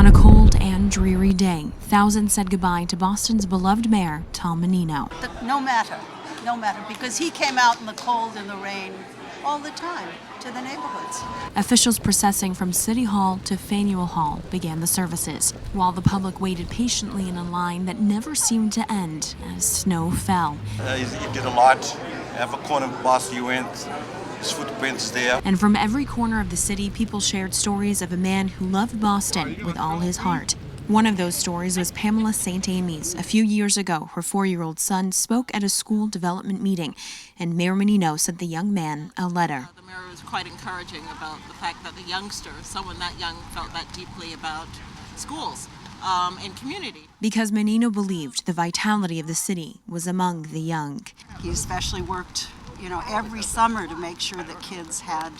On a cold and dreary day, thousands said goodbye to Boston's beloved Mayor Tom Menino. No matter, because he came out in the cold and the rain all the time to the neighborhoods. Officials processing from City Hall to Faneuil Hall began the services, while the public waited patiently in a line that never seemed to end as snow fell. He did a lot. Every corner of Boston you went, his footprints there. And from every corner of the city, people shared stories of a man who loved Boston with all his heart. One of those stories was Pamela St. Amy's. A few years ago, her 4-year-old son spoke at a school development meeting, and Mayor Menino sent the young man a letter. The mayor was quite encouraging about the fact that the youngster, someone that young, felt that deeply about schools and community. Because Menino believed the vitality of the city was among the young. He especially worked, every summer to make sure that kids had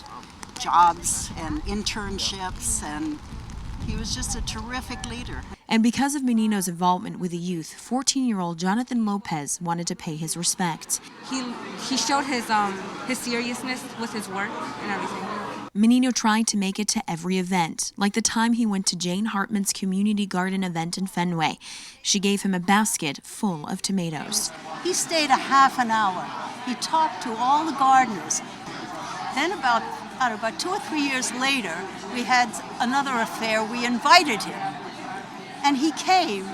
jobs and internships, and he was just a terrific leader. And because of Menino's involvement with the youth, 14-year-old Jonathan Lopez wanted to pay his respects. He showed his seriousness with his work and everything. Menino tried to make it to every event, like the time he went to Jane Hartman's community garden event in FENWAY. She gave him a basket full of tomatoes. He stayed a half an hour. He talked to all the gardeners. Then about 2 or 3 years later, we had another affair. We invited him, and he came.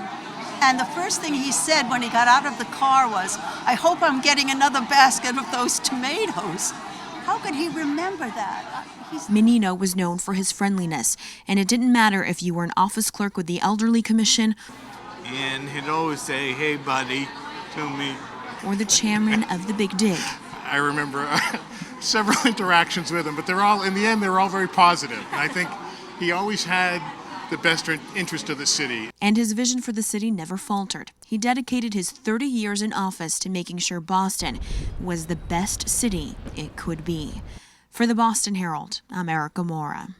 And the first thing he said when he got out of the car was, "I hope I'm getting another basket of those tomatoes." How could he remember that? Menino was known for his friendliness, and it didn't matter if you were an office clerk with the Elderly Commission, and he'd always say, "Hey, buddy," to me, or the chairman of the Big Dig. I remember several interactions with him, but in the end, they were all very positive. And I think he always had the best interest of the city. And his vision for the city never faltered. He dedicated his 30 years in office to making sure Boston was the best city it could be. For the Boston Herald, I'm Erica Mora.